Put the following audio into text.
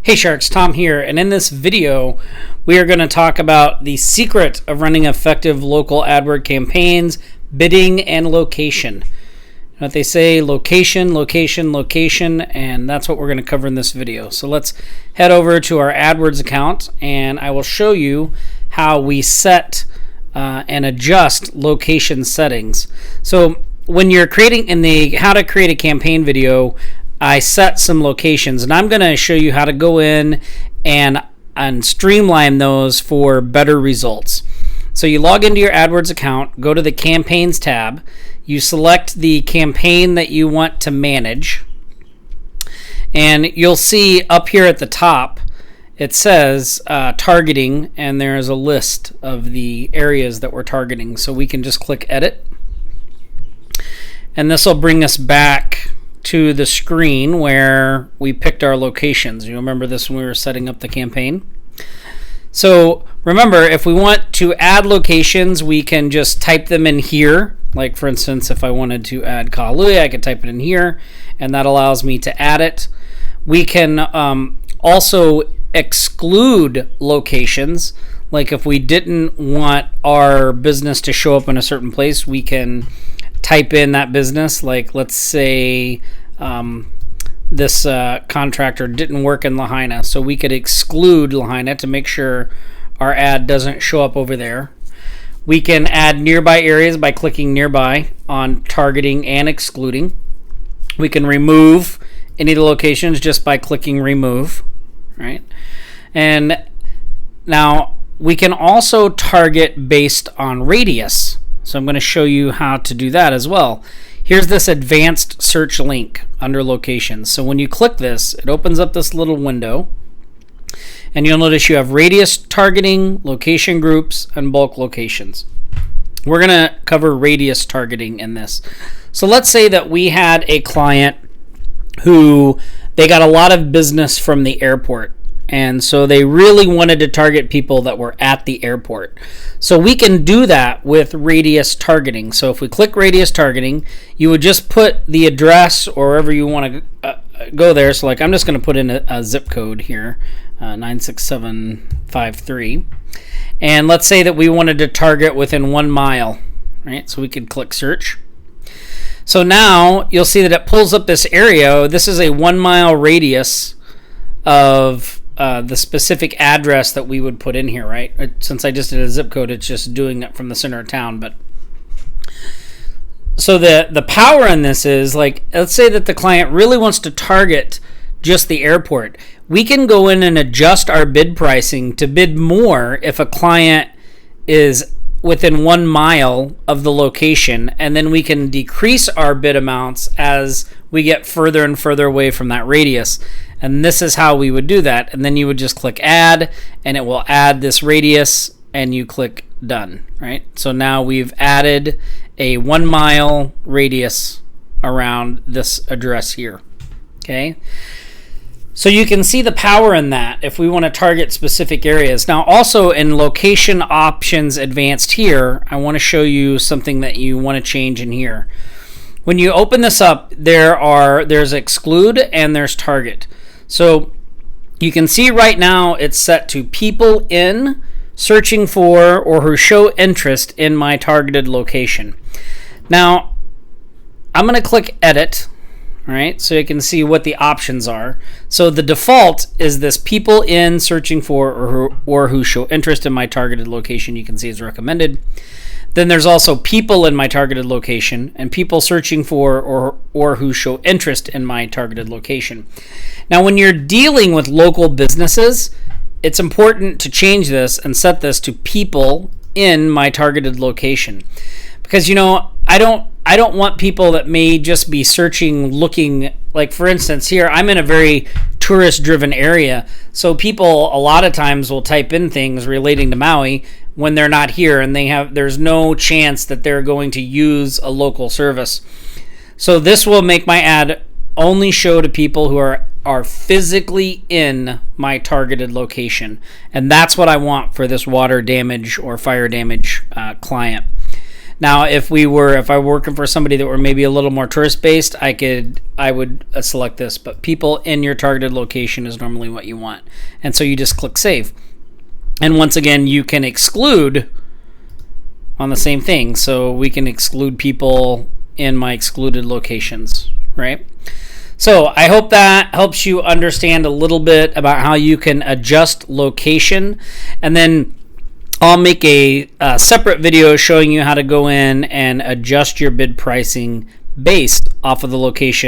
Hey Sharks, Tom here, and in this video we are going to talk about the secret of running effective local AdWord campaigns, bidding, and location. You know what they say, location, location, location, and that's what we're going to cover in this video. So let's head over to our AdWords account and I will show you how we set and adjust location settings. So when you're creating in the how to create a campaign video, I set some locations, and I'm going to show you how to go in and streamline those for better results. So you log into your AdWords account, go to the Campaigns tab, you select the campaign that you want to manage, and you'll see up here at the top it says targeting, and there's a list of the areas that we're targeting. So we can just click Edit, and this will bring us back to the screen where we picked our locations. You remember this when we were setting up the campaign? So remember, if we want to add locations, we can just type them in here. Like for instance, if I wanted to add Kahului, I could type it in here, and that allows me to add it. We can also exclude locations. Like if we didn't want our business to show up in a certain place, we can type in that business. Like let's say this contractor didn't work in Lahaina, so we could exclude Lahaina to make sure our ad doesn't show up over there. We can add nearby areas by clicking nearby on targeting and excluding. We can remove any of the locations just by clicking remove, right? And now we can also target based on radius. So I'm going to show you how to do that as well. Here's this advanced search link under locations. So when you click this, it opens up this little window, and you'll notice you have radius targeting, location groups, and bulk locations. We're going to cover radius targeting in this. So let's say that we had a client who they got a lot of business from the airport, and so they really wanted to target people that were at the airport. So we can do that with radius targeting. So if we click radius targeting, you would just put the address or wherever you want to go there. So like I'm just going to put in a zip code here, 96753. And let's say that we wanted to target within 1 mile, right? So we could click search. So now you'll see that it pulls up this area. This is a 1 mile radius of the specific address that we would put in here, right? Since I just did a zip code, it's just doing it from the center of town. But so the power in this is, like, let's say that the client really wants to target just the airport. We can go in and adjust our bid pricing to bid more if a client is within 1 mile of the location, and then we can decrease our bid amounts as we get further and further away from that radius. And this is how we would do that. And then you would just click add, and it will add this radius, and you click done, right? So now we've added a 1 mile radius around this address here, okay? So you can see the power in that if we want to target specific areas. Now also in location options advanced here, I want to show you something that you want to change in here. When you open this up, there's exclude and there's target. So you can see right now it's set to people in, searching for, or who show interest in my targeted location. Now I'm going to click edit. All right, so you can see what the options are. So the default is this people in, searching for, or who show interest in my targeted location. You can see is recommended. Then there's also people in my targeted location and people searching for or who show interest in my targeted location. Now when you're dealing with local businesses, it's important to change this and set this to people in my targeted location. Because, you know, I don't want people that may just be searching, looking, like for instance here, I'm in a very tourist driven area. So people a lot of times will type in things relating to Maui when they're not here, and there's no chance that they're going to use a local service. So this will make my ad only show to people who are physically in my targeted location. And that's what I want for this water damage or fire damage client. Now, if I were working for somebody that were maybe a little more tourist based, I would select this. But people in your targeted location is normally what you want, and so you just click save. And once again, you can exclude on the same thing. So we can exclude people in my excluded locations, right? So I hope that helps you understand a little bit about how you can adjust location, and then I'll make a separate video showing you how to go in and adjust your bid pricing based off of the location